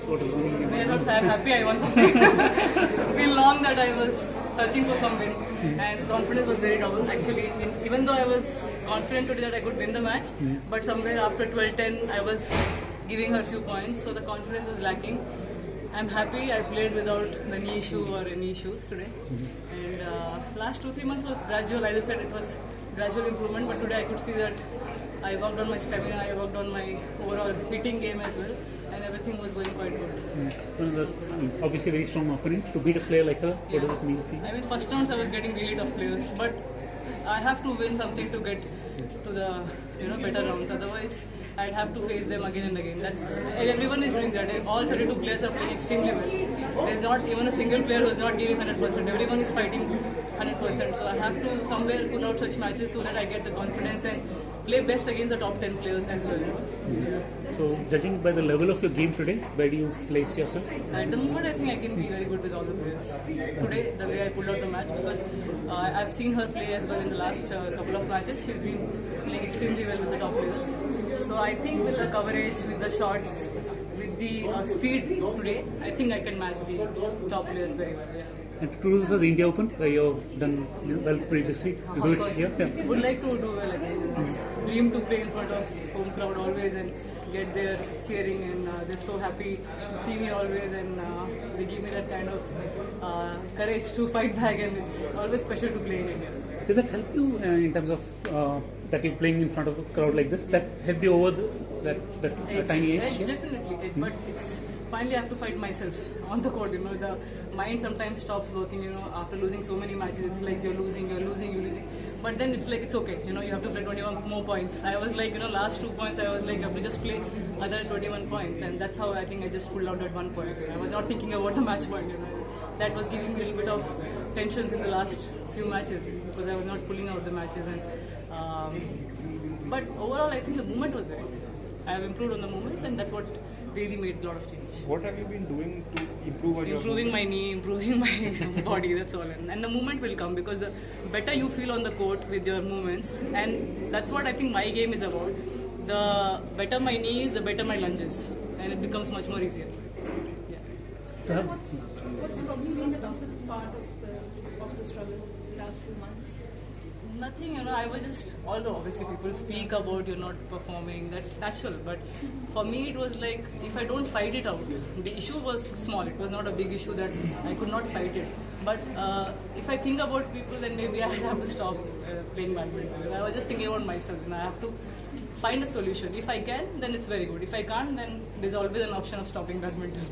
what is winning? I thought I'm happy I won something. It's been long that I was searching for some win, and confidence was very down. Actually, even though I was confident today that I could win the match, but somewhere after 12-10, I was giving her a few points, so the confidence was lacking. I'm happy I played without the knee issue or any issues today. And last 2-3 months was gradual. I just said it was gradual improvement, but today I could see that I worked on my stamina, I worked on my overall hitting game as well, and everything was going quite good. Obviously, very strong opponent. To beat a player like her, what does it mean to you? I mean, first rounds I was getting really tough players, but I have to win something to get to the better rounds. Otherwise, I'd have to face them again and again. And everyone is doing that. All 32 players are playing extremely well. There's not even a single player who is not giving 100%. Everyone is fighting 100%. So I have to somewhere pull out such matches so that I get the confidence and play best against the top 10 players as well. So, judging by the level of your game today, where do you place yourself? At the moment, I think I can be very good with all the players. Today, the way I pulled out the match, because I've seen her play as well in the last couple of matches. She's been playing extremely well with the top players. So I think with the coverage, with the shots, with the speed today, I think I can match the top players very well. Yeah. And to cruise the India Open, where you've done well previously. Of course, would like to do well again. It's dream to play in front of home crowd always and get there cheering, and they're so happy to see me always, and they give me that kind of courage to fight back, and it's always special to play in India. Does that help you in terms of that you're playing in front of a crowd like this? That helped you over that tiny age? Definitely, but it's finally I have to fight myself on the court. The mind sometimes stops working. After losing so many matches, it's like you're losing. But then it's like it's okay. You have to play 21 more points. I was like, last 2 points, I was like, I have to just play other 21 points, and that's how I think I just pulled out that 1 point. I was not thinking about the match point. That was giving me a little bit of tensions in the last few matches because I was not pulling out the matches. But overall, I think the movement was very good. I have improved on the movements, and that's what really made a lot of change. What have you been doing to improve on your Improving my knee, improving my body, that's all. And the movement will come because the better you feel on the court with your movements, and that's what I think my game is about. The better my knee is, the better my lunges, and it becomes much more easier. Yeah. So what's probably been the toughest part of the struggle the last few months? Nothing, I was just, although obviously people speak about you're not performing, that's natural, but for me it was like, if I don't fight it out, the issue was small, it was not a big issue that I could not fight it, but if I think about people, then maybe I have to stop playing badminton. I was just thinking about myself, and I have to find a solution. If I can, then it's very good. If I can't, then there's always an option of stopping badminton.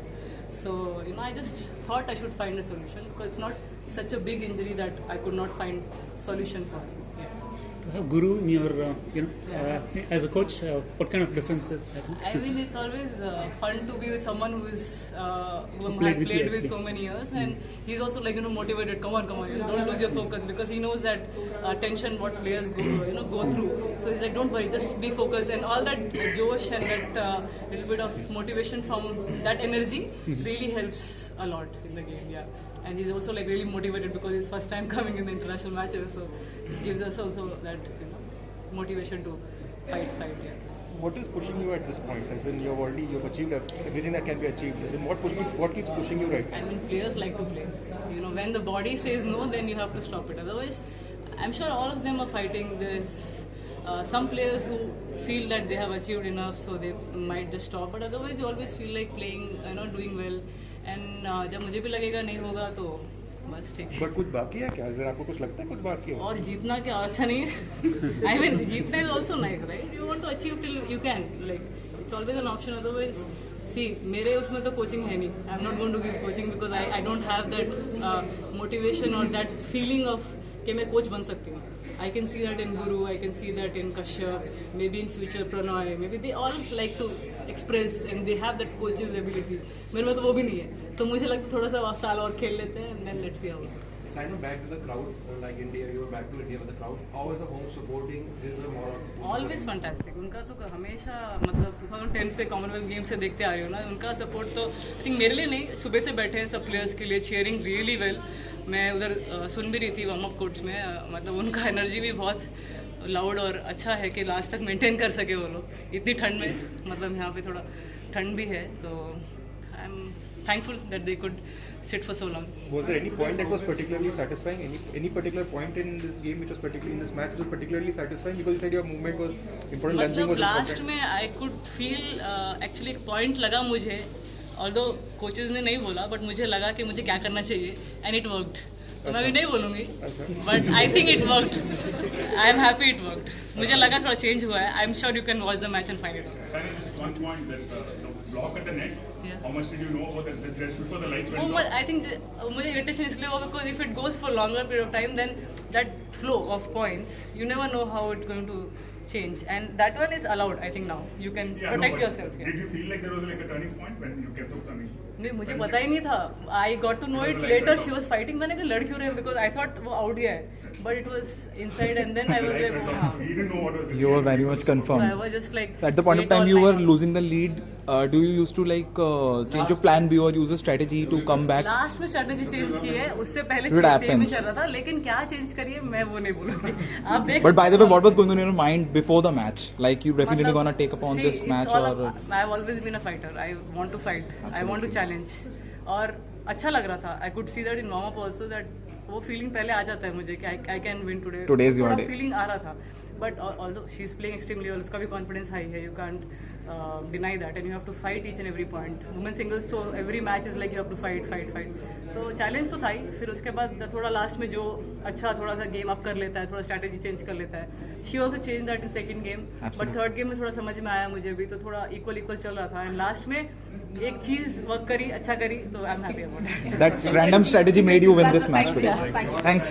So, I just thought I should find a solution because it's not such a big injury that I could not find solution for. Yeah. To have Guru in your, as a coach, what kind of difference does that make? I mean, it's always fun to be with someone who I've played with so many years, and he's also like motivated. Come on, don't lose your focus, because he knows that tension what players go through. So he's like, don't worry, just be focused, and all that josh and that little bit of motivation from that energy really helps a lot in the game. Yeah. And he's also like really motivated because it's first time coming in the international matches, so it gives us also that motivation to fight. Yeah. What is pushing you at this point? As in you've achieved everything that can be achieved. As in what keeps pushing you right now? I mean, players like to play. When the body says no, then you have to stop it. Otherwise, I'm sure all of them are fighting. There's some players who feel that they have achieved enough, so they might just stop. But otherwise, you always feel like playing, doing well. And जब मुझे भी लगेगा नहीं होगा तो बस ठीक है. But कुछ बाकी है क्या? जरा आपको कुछ लगता है कुछ बाकी है? और जीतना क्या अच्छा नहीं है? I mean, जीतना is also nice, right? You want to achieve till you can. Like it's always an option. Otherwise, see, मेरे उसमें तो coaching है नहीं. I'm not going to give coaching because I don't have that motivation or that feeling of कि मैं coach बन सकती हूँ. I can see that in Guru, I can see that in Kashyap, maybe in future Pranoy, maybe they all like to express and they have that coach's ability. मेरे में तो वो भी नहीं है, तो मुझे लगता है थोड़ा सा साल और खेल लेते हैं and then let's see how. Saina, back to the crowd, like India, you were back to India with the crowd. How is the home supporting? Is there more? Always fantastic. उनका तो हमेशा मतलब 2010 से कॉमनवेल्थ गेम से देखते आ रही हूँ ना, उनका सपोर्ट तो आई थिंक मेरे लिए नहीं, सुबह से बैठे हैं सब प्लेयर्स के लिए, चीयरिंग रियली वेल. मैं उधर सुन भी रही थी वार्म अप कोर्ट्स में, मतलब उनका एनर्जी भी बहुत लाउड और अच्छा है कि लास्ट तक मेंटेन कर सके वो लोग इतनी ठंड में. मतलब यहाँ पे थोड़ा ठंड भी है, तो I'm thankful that they could sit for so long. Was there any point that was particularly satisfying? Any particular point in this game which was particularly in this match which was particularly satisfying? Because you said your movement was important, lunging मतलब was last important. में I could feel actually एक point लगा मुझे, although coaches ने नहीं बोला, but मुझे लगा कि मुझे क्या करना चाहिए, एंड इट वर्कड. तो मैं भी नहीं बोलूँगी, but I think it worked. I am happy it worked. मुझे लगा थोड़ा चेंज हुआ है. I am sure you can watch the match and find it out. Saina, just one point that the block at the net. Yeah. How much did you know about that just before the lights went वो off? I think मुझे irritation इसलिए हुआ because if it goes for longer period of time then that flow of points you never know how it's going to change, and that one is allowed. I think now you can Yeah, protect no, but yourself. Did you feel like there was like a turning point when you kept on coming? नहीं, मुझे पता ही नहीं था. I got to know it later. She was fighting. मैंने कहा लड़ क्यों रहे हैं, बिकॉज आई थॉट वो आउट गया है, but it was inside and then I was Lights like went off. You didn't know what was You were very much so I confirmed. was just like So at the point of time you were losing the lead, do you used to like change your plan B or use a strategy to come back? Last में strategy change की है, उससे पहले It same he happens. चल रहा था, लेकिन क्या चेंज करिए मैं वो नहीं बोलूंगी. आप देख But by the way, what was going on in your mind before the match? Like you definitely gonna take upon this match or? I've always been a fighter. I want to fight. I want to challenge. और अच्छा लग रहा था. I could see that in warm up also that वो feeling पहले आ जाता है मुझे कि I can win today. Today's your थोड़ा day. फीलिंग आ रहा था. But although she is playing extremely well, उसका भी confidence high है. You can't deny that, and you have to fight each and every point. Women singles so every match is like you have to fight. तो challenge तो था ही. फिर उसके बाद थोड़ा लास्ट में जो अच्छा थोड़ा सा गेम अप कर लेता है, थोड़ा स्ट्रैटेजी चेंज कर लेता है. She also change that in second game, but third game में थोड़ा समझ में आया मुझे भी, तो थोड़ा इक्वल चल रहा था. एंड लास्ट में एक चीज वर्क करी, अच्छा करी, तो I am happy about it. That's random strategy made you win this match today. Thanks.